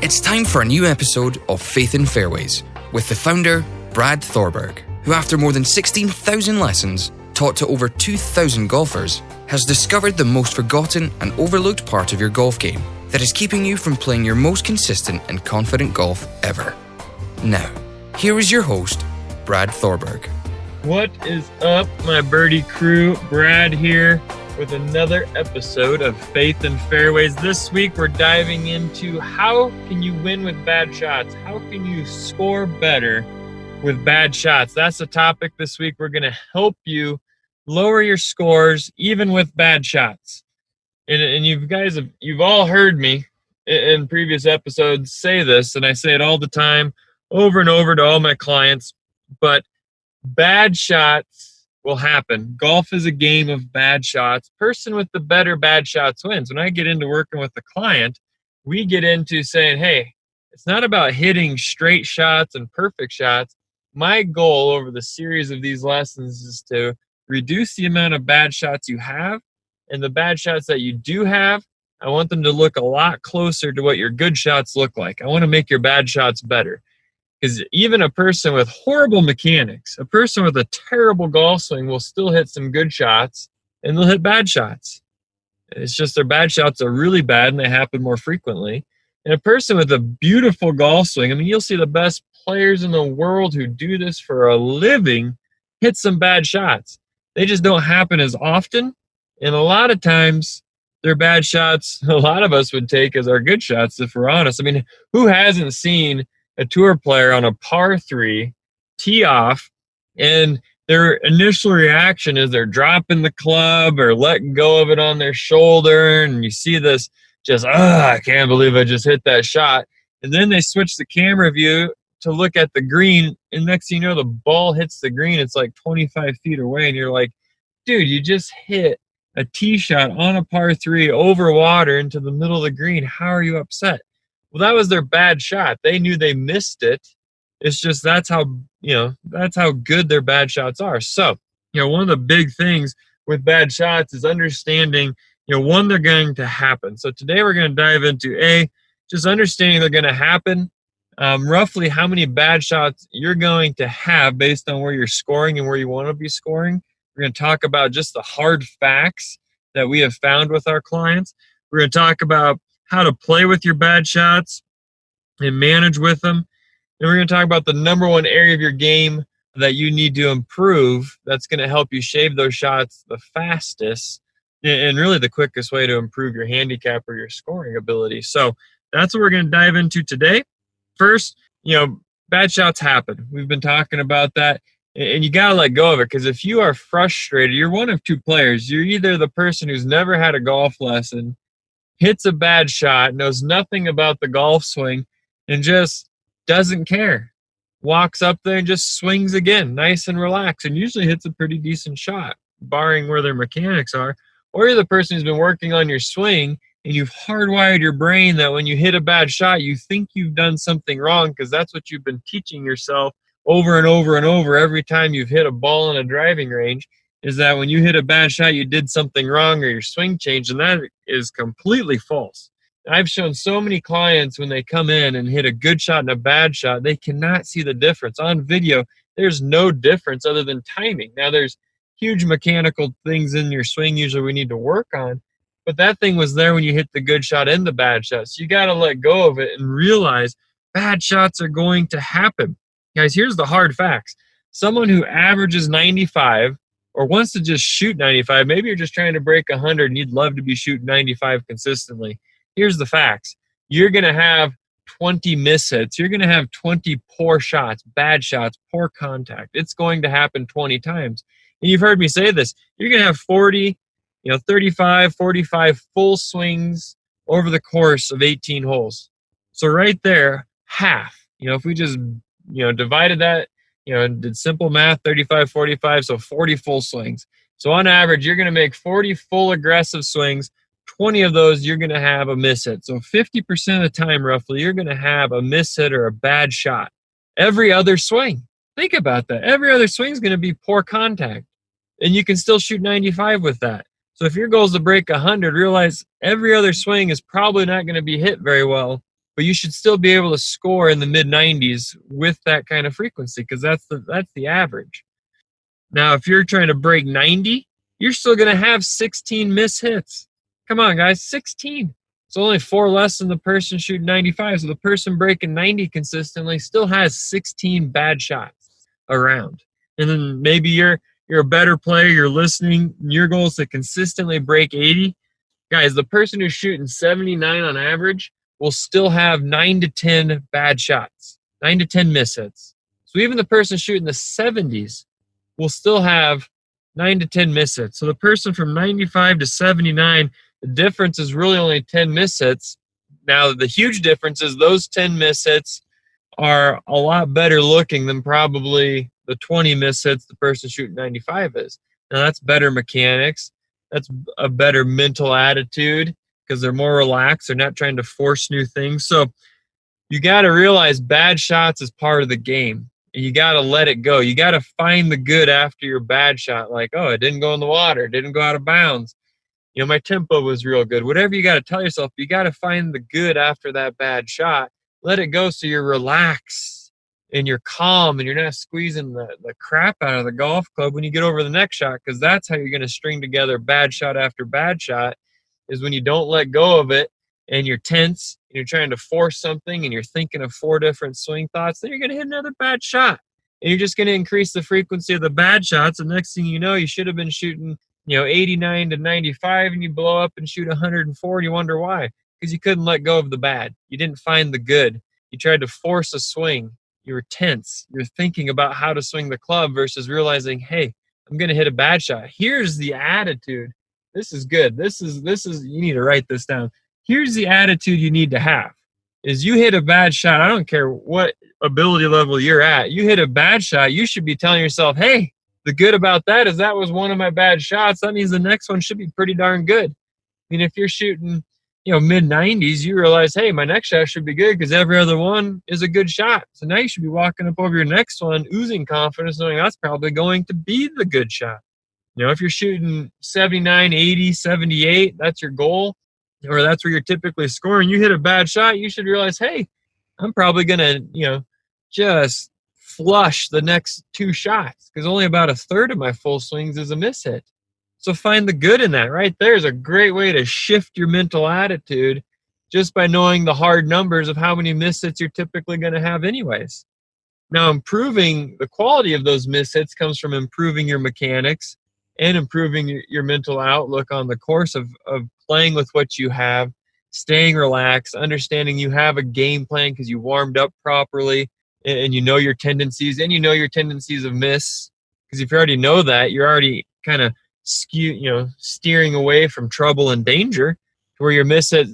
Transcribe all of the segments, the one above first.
It's time for a new episode of Faith in Fairways with the founder, Brad Thorberg, who after more than 16,000 lessons taught to over 2,000 golfers, has discovered the most forgotten and overlooked part of your golf game that is keeping you from playing your most consistent and confident golf ever. Now, here is your host, Brad Thorberg. What is up, my birdie crew? Brad here with another episode of Faith in Fairways. This week we're diving into how can you win with bad shots? How can you score better with bad shots? That's the topic this week. We're going to help you lower your scores even with bad shots. And you've all heard me in previous episodes say this, and I say it all the time, over and over to all my clients, but bad shots will happen. Golf is a game of bad shots. Person with the better bad shots wins. When I get into working with a client, we get into saying, hey, it's not about hitting straight shots and perfect shots. My goal over the series of these lessons is to reduce the amount of bad shots you have, and the bad shots that you do have, I want them to look a lot closer to what your good shots look like. I want to make your bad shots better. Because even a person with horrible mechanics, a person with a terrible golf swing will still hit some good shots and they'll hit bad shots. It's just their bad shots are really bad and they happen more frequently. And a person with a beautiful golf swing, I mean, you'll see the best players in the world who do this for a living hit some bad shots. They just don't happen as often. And a lot of times, their bad shots, a lot of us would take as our good shots, if we're honest. I mean, who hasn't seen a tour player on a par 3 tee off and their initial reaction is they're dropping the club or letting go of it on their shoulder, and you see this just, I can't believe I just hit that shot. And then they switch the camera view to look at the green, and next thing you know, the ball hits the green. It's like 25 feet away, and you're like, dude, you just hit a tee shot on a par 3 over water into the middle of the green. How are you upset? Well, that was their bad shot. They knew they missed it. It's just that's how good their bad shots are. So, one of the big things with bad shots is understanding, when they're going to happen. So today we're going to dive into just understanding they're going to happen, roughly how many bad shots you're going to have based on where you're scoring and where you want to be scoring. We're going to talk about just the hard facts that we have found with our clients. We're going to talk about how to play with your bad shots and manage with them. And we're going to talk about the number one area of your game that you need to improve that's going to help you shave those shots the fastest and really the quickest way to improve your handicap or your scoring ability. So that's what we're going to dive into today. First, bad shots happen. We've been talking about that. And you got to let go of it, because if you are frustrated, you're one of two players. You're either the person who's never had a golf lesson, hits a bad shot, knows nothing about the golf swing, and just doesn't care. Walks up there and just swings again, nice and relaxed, and usually hits a pretty decent shot, barring where their mechanics are. Or you're the person who's been working on your swing, and you've hardwired your brain that when you hit a bad shot, you think you've done something wrong, because that's what you've been teaching yourself over and over and over every time you've hit a ball in a driving range, is that when you hit a bad shot, you did something wrong or your swing changed, and that is completely false. I've shown so many clients when they come in and hit a good shot and a bad shot, they cannot see the difference. On video, there's no difference other than timing. Now, there's huge mechanical things in your swing usually we need to work on, but that thing was there when you hit the good shot and the bad shot. So you got to let go of it and realize bad shots are going to happen. Guys, here's the hard facts. Someone who averages 95 or wants to just shoot 95, maybe you're just trying to break 100 and you'd love to be shooting 95 consistently. Here's the facts. You're going to have 20 mishits. You're going to have 20 poor shots, bad shots, poor contact. It's going to happen 20 times. And you've heard me say this. You're going to have 40, 35, 45 full swings over the course of 18 holes. So right there, half. If we just, divided that, and did simple math, 35, 45, so 40 full swings. So on average, you're going to make 40 full aggressive swings. 20 of those, you're going to have a miss hit. So 50% of the time, roughly, you're going to have a miss hit or a bad shot. Every other swing. Think about that. Every other swing is going to be poor contact. And you can still shoot 95 with that. So if your goal is to break 100, realize every other swing is probably not going to be hit very well. but you should still be able to score in the mid-90s with that kind of frequency, because that's the average. Now, if you're trying to break 90, you're still going to have 16 miss hits. Come on, guys, 16. It's only 4 less than the person shooting 95. So the person breaking 90 consistently still has 16 bad shots around. And then maybe you're a better player, you're listening, and your goal is to consistently break 80. Guys, the person who's shooting 79 on average will still have 9 to 10 bad shots, 9 to 10 miss hits. So even the person shooting the 70s will still have 9 to 10 miss hits. So the person from 95 to 79, the difference is really only 10 miss hits. Now, the huge difference is those 10 miss hits are a lot better looking than probably the 20 miss hits the person shooting 95 is. Now, that's better mechanics. That's a better mental attitude because they're more relaxed. They're not trying to force new things. So you got to realize bad shots is part of the game. And you got to let it go. You got to find the good after your bad shot. Like, oh, it didn't go in the water. It didn't go out of bounds. My tempo was real good. Whatever you got to tell yourself, you got to find the good after that bad shot. Let it go so you're relaxed and you're calm and you're not squeezing the crap out of the golf club when you get over the next shot, because that's how you're going to string together bad shot after bad shot, is when you don't let go of it and you're tense and you're trying to force something and you're thinking of 4 different swing thoughts, then you're going to hit another bad shot. And you're just going to increase the frequency of the bad shots. And next thing you know, you should have been shooting 89 to 95 and you blow up and shoot 104 and you wonder why. Because you couldn't let go of the bad. You didn't find the good. You tried to force a swing. You were tense. You're thinking about how to swing the club versus realizing, hey, I'm going to hit a bad shot. Here's the attitude. This is good. This is, you need to write this down. Here's the attitude you need to have. Is you hit a bad shot. I don't care what ability level you're at. You hit a bad shot. You should be telling yourself, hey, the good about that is that was one of my bad shots. That means the next one should be pretty darn good. I mean, if you're shooting, mid-90s, you realize, hey, my next shot should be good because every other one is a good shot. So now you should be walking up over your next one, oozing confidence, knowing that's probably going to be the good shot. If you're shooting 79, 80, 78, that's your goal, or that's where you're typically scoring, you hit a bad shot, you should realize, hey, I'm probably going to, just flush the next 2 shots because only about a third of my full swings is a miss hit. So find the good in that. Right there is a great way to shift your mental attitude just by knowing the hard numbers of how many miss hits you're typically going to have anyways. Now, improving the quality of those miss hits comes from improving your mechanics and improving your mental outlook on the course of playing with what you have, staying relaxed, understanding you have a game plan because you warmed up properly and you know your tendencies and you know your tendencies of miss. Because if you already know that, you're already kind of steering away from trouble and danger to where your miss hit,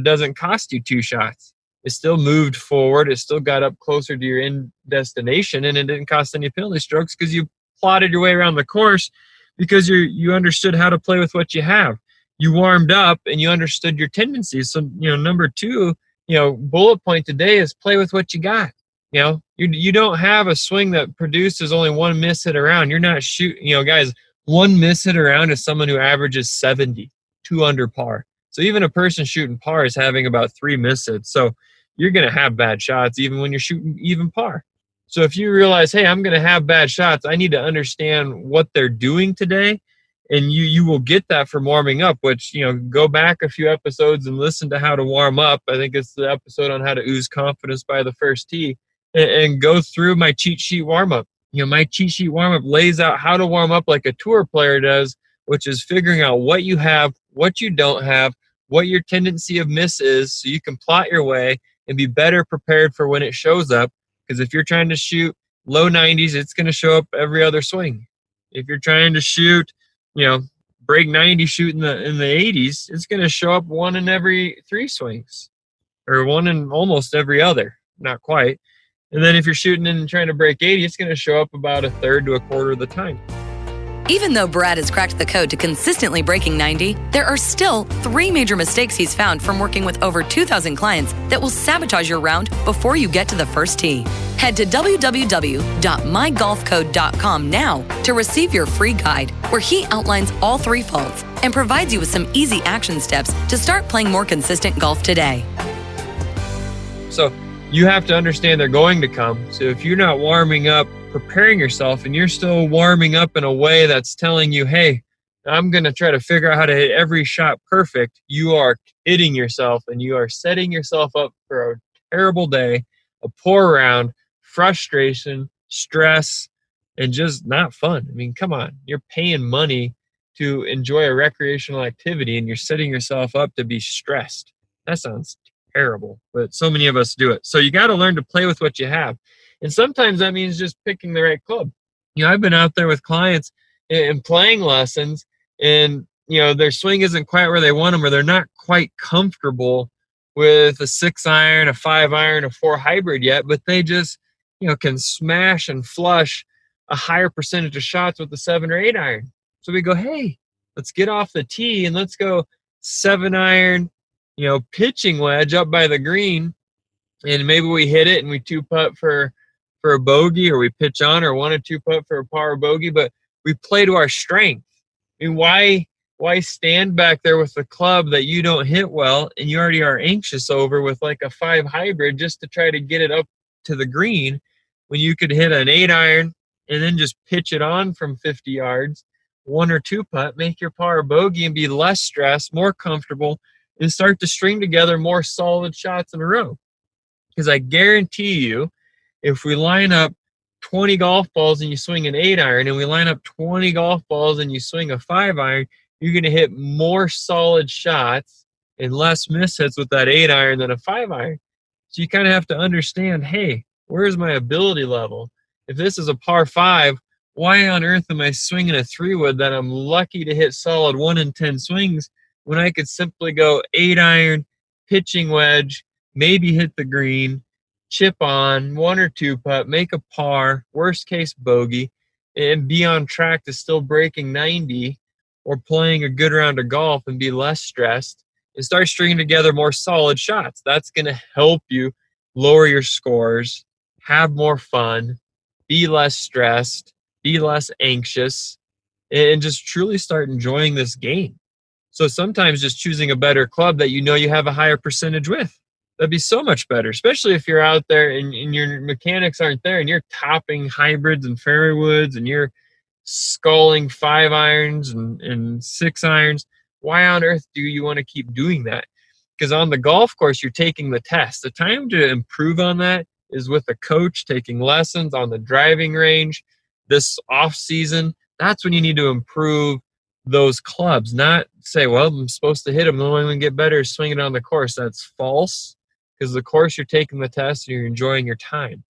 doesn't cost you 2 shots. It still moved forward. It still got up closer to your end destination, and it didn't cost any penalty strokes because you plotted your way around the course because you understood how to play with what you have. You warmed up and you understood your tendencies. So, number 2, bullet point today is play with what you got. You don't have a swing that produces only 1 miss hit around. You're not shooting, guys, 1 miss hit around is someone who averages 70, 2 under par. So even a person shooting par is having about 3 miss hits. So you're going to have bad shots even when you're shooting even par. So if you realize, hey, I'm going to have bad shots, I need to understand what they're doing today. And you will get that from warming up, which, go back a few episodes and listen to how to warm up. I think it's the episode on how to ooze confidence by the first tee, and go through my cheat sheet warm up. My cheat sheet warm up lays out how to warm up like a tour player does, which is figuring out what you have, what you don't have, what your tendency of miss is, so you can plot your way and be better prepared for when it shows up. Because if you're trying to shoot low 90s, it's going to show up every other swing. If you're trying to shoot, break 90, shoot in the 80s, it's going to show up 1 in every 3 swings, or 1 in almost every other. Not quite. And then if you're shooting and trying to break 80, it's going to show up about a third to a quarter of the time. Even though Brad has cracked the code to consistently breaking 90, there are still 3 major mistakes he's found from working with over 2,000 clients that will sabotage your round before you get to the first tee. Head to www.mygolfcode.com now to receive your free guide, where he outlines all 3 faults and provides you with some easy action steps to start playing more consistent golf today. So you have to understand they're going to come. So if you're not warming up, preparing yourself, and you're still warming up in a way that's telling you, hey, I'm going to try to figure out how to hit every shot perfect, you are kidding yourself, and you are setting yourself up for a terrible day, a poor round, frustration, stress, and just not fun. I mean, come on. You're paying money to enjoy a recreational activity, and you're setting yourself up to be stressed. That sounds terrible, but so many of us do it. So you got to learn to play with what you have. And sometimes that means just picking the right club. I've been out there with clients and playing lessons, and their swing isn't quite where they want them, or they're not quite comfortable with a 6-iron, a 5-iron, a 4 hybrid yet, but they just can smash and flush a higher percentage of shots with the 7 or 8-iron. So we go, hey, let's get off the tee and let's go 7-iron, pitching wedge up by the green, and maybe we hit it and we 2-putt for a bogey, or we pitch on, or 1 or 2-putt for a par or bogey, but we play to our strength. I mean, why stand back there with the club that you don't hit well and you already are anxious over with like a 5 hybrid just to try to get it up to the green, when you could hit an 8-iron and then just pitch it on from 50 yards, 1 or 2-putt, make your par or bogey, and be less stressed, more comfortable, and start to string together more solid shots in a row. Because I guarantee you, if we line up 20 golf balls and you swing an 8-iron, and we line up 20 golf balls and you swing a 5-iron, you're going to hit more solid shots and less mishits with that 8-iron than a 5-iron. So you kind of have to understand, hey, where's my ability level? If this is a par 5, why on earth am I swinging a 3-wood that I'm lucky to hit solid 1 in 10 swings, when I could simply go 8-iron, pitching wedge, maybe hit the green, chip on, 1 or 2-putt, make a par, worst case bogey, and be on track to still breaking 90 or playing a good round of golf and be less stressed, and start stringing together more solid shots. That's going to help you lower your scores, have more fun, be less stressed, be less anxious, and just truly start enjoying this game. So sometimes just choosing a better club that you have a higher percentage with, that'd be so much better, especially if you're out there and your mechanics aren't there and you're topping hybrids and fairway woods and you're sculling 5-irons and 6-irons. Why on earth do you want to keep doing that? Because on the golf course, you're taking the test. The time to improve on that is with a coach, taking lessons on the driving range this off season. That's when you need to improve those clubs, not say, well, I'm supposed to hit them. The only way we can get better is swinging on the course. That's false, because the course, you're taking the test and you're enjoying your time.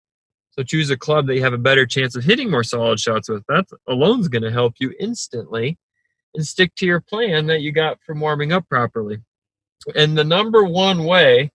So choose a club that you have a better chance of hitting more solid shots with. That alone is going to help you instantly, and stick to your plan that you got from warming up properly. And the number one way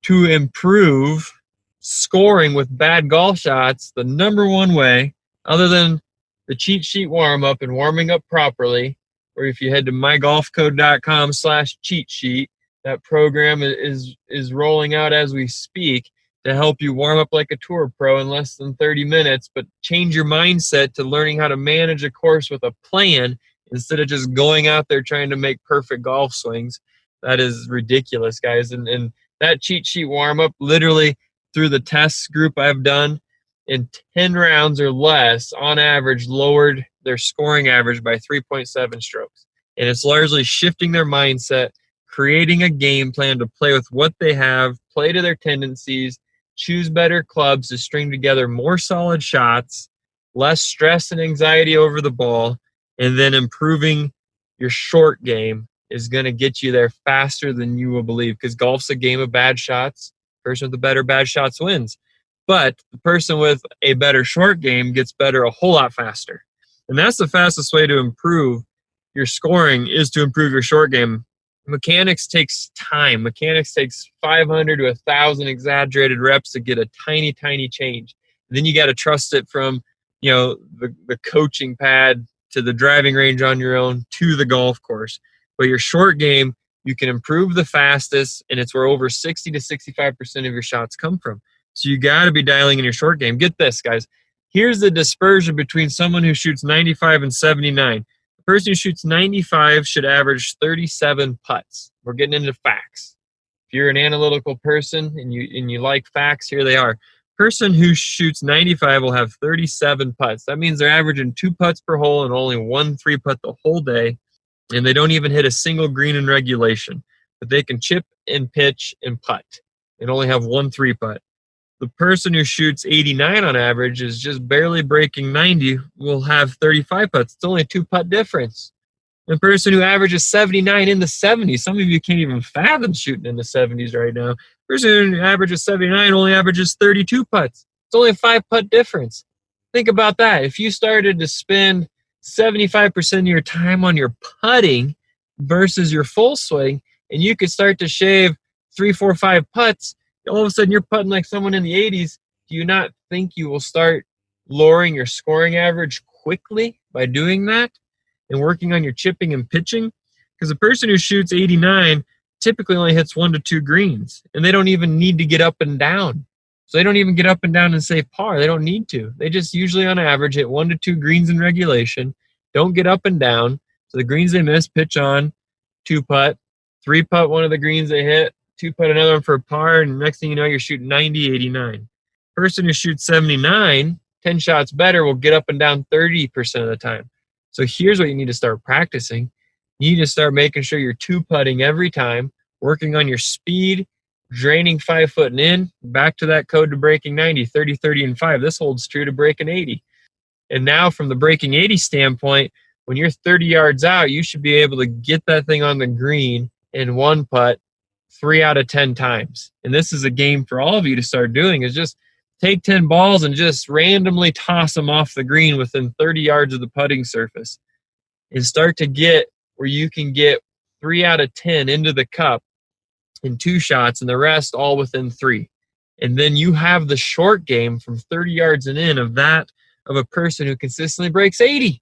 to improve scoring with bad golf shots, the number one way, other than the cheat sheet warm up and warming up properly, or if you head to mygolfcode.com/cheat sheet, that program is rolling out as we speak to help you warm up like a tour pro in less than 30 minutes, but change your mindset to learning how to manage a course with a plan instead of just going out there trying to make perfect golf swings. That is ridiculous, guys. And that cheat sheet warm up, literally through the tests group I've done, in 10 rounds or less, on average, lowered their scoring average by 3.7 strokes. And it's largely shifting their mindset, creating a game plan to play with what they have, play to their tendencies, choose better clubs to string together more solid shots, less stress and anxiety over the ball, and then improving your short game is going to get you there faster than you will believe, because golf's a game of bad shots. The person with the better bad shots wins. But the person with a better short game gets better a whole lot faster. And that's the fastest way to improve your scoring, is to improve your short game. Mechanics takes time. Mechanics takes 500 to 1,000 exaggerated reps to get a tiny, tiny change. And then you got to trust it from, the coaching pad to the driving range on your own to the golf course. But your short game, you can improve the fastest, and it's where over 60 to 65% of your shots come from. So you got to be dialing in your short game. Get this, guys. Here's the dispersion between someone who shoots 95 and 79. The person who shoots 95 should average 37 putts. We're getting into facts. If you're an analytical person and you like facts, here they are. Person who shoots 95 will have 37 putts. That means they're averaging 2 putts per hole and only 1 3-putt the whole day. And they don't even hit a single green in regulation. But they can chip and pitch and putt and only have 1 3-putt. The person who shoots 89 on average is just barely breaking 90 will have 35 putts. It's only a 2-putt difference. The person who averages 79 in the 70s, some of you can't even fathom shooting in the 70s right now. The person who averages 79 only averages 32 putts. It's only a 5-putt difference. Think about that. If you started to spend 75% of your time on your putting versus your full swing, and you could start to shave 3, 4, 5 putts, all of a sudden you're putting like someone in the 80s. Do you not think you will start lowering your scoring average quickly by doing that and working on your chipping and pitching? Because the person who shoots 89 typically only hits 1 to 2 greens, and they don't even need to get up and down. So they don't even get up and down and save par. They don't need to. They just usually on average hit 1 to 2 greens in regulation, don't get up and down. So the greens they miss, pitch on, 2-putt, 3-putt one of the greens they hit, 2-putt another one for a par, and next thing you know, you're shooting 90, 89. Person who shoots 79, 10 shots better, will get up and down 30% of the time. So here's what you need to start practicing. You need to start making sure you're 2-putting every time, working on your speed, draining 5 foot and in, back to that code to breaking 90, 30, 30, and 5. This holds true to breaking 80. And now from the breaking 80 standpoint, when you're 30 yards out, you should be able to get that thing on the green in 1 putt 3 out of 10 times. And this is a game for all of you to start doing, is just take 10 balls and just randomly toss them off the green within 30 yards of the putting surface and start to get where you can get 3 out of 10 into the cup in 2 shots and the rest all within 3. And then you have the short game from 30 yards and in of that of a person who consistently breaks 80.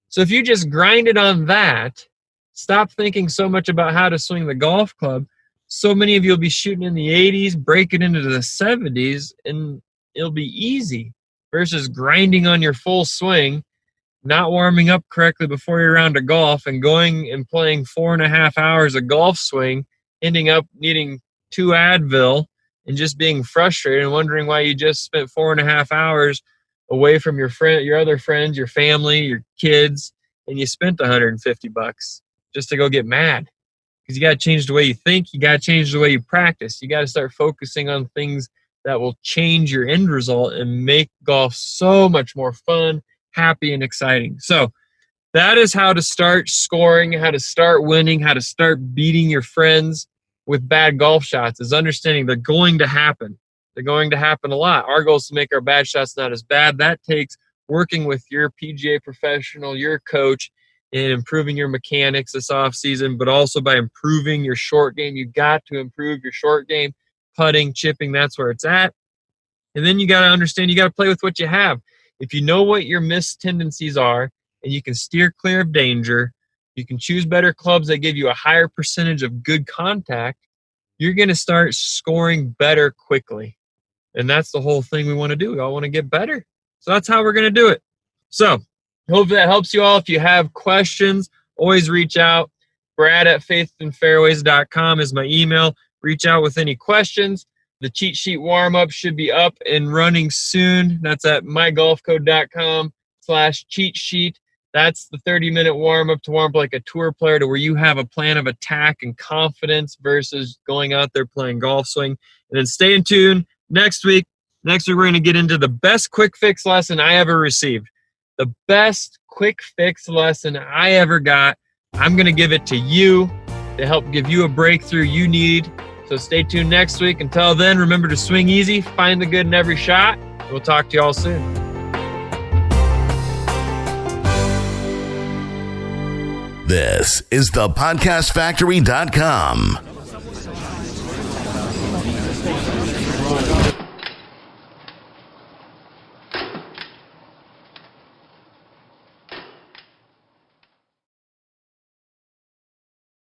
So if you just grind it on that, stop thinking so much about how to swing the golf club. So many of you will be shooting in the 80s, breaking into the 70s, and it'll be easy versus grinding on your full swing, not warming up correctly before your round of golf, and going and playing 4.5 hours of golf swing, ending up needing 2 Advil and just being frustrated and wondering why you just spent 4.5 hours away from your friend, your other friends, your family, your kids, and you spent $150 just to go get mad. Because you got to change the way you think. You got to change the way you practice. You got to start focusing on things that will change your end result and make golf so much more fun, happy, and exciting. So that is how to start scoring, how to start winning, how to start beating your friends with bad golf shots, is understanding they're going to happen. They're going to happen a lot. Our goal is to make our bad shots not as bad. That takes working with your PGA professional, your coach, and improving your mechanics this offseason, but also by improving your short game. You got to improve your short game, putting, chipping, that's where it's at. And then you got to understand you got to play with what you have. If you know what your missed tendencies are and you can steer clear of danger, you can choose better clubs that give you a higher percentage of good contact, you're going to start scoring better quickly. And that's the whole thing we want to do. We all want to get better. So that's how we're going to do it. So hope that helps you all. If you have questions, always reach out. Brad@faithandfairways.com is my email. Reach out with any questions. The cheat sheet warm-up should be up and running soon. That's at mygolfcode.com/cheat sheet. That's the 30-minute warm-up to warm up like a tour player, to where you have a plan of attack and confidence versus going out there playing golf swing. And then stay in tune. Next week, we're going to get into the best quick fix lesson I ever received. The best quick fix lesson I ever got. I'm going to give it to you to help give you a breakthrough you need. So stay tuned next week. Until then, remember to swing easy, find the good in every shot. We'll talk to you all soon. This is thepodcastfactory.com.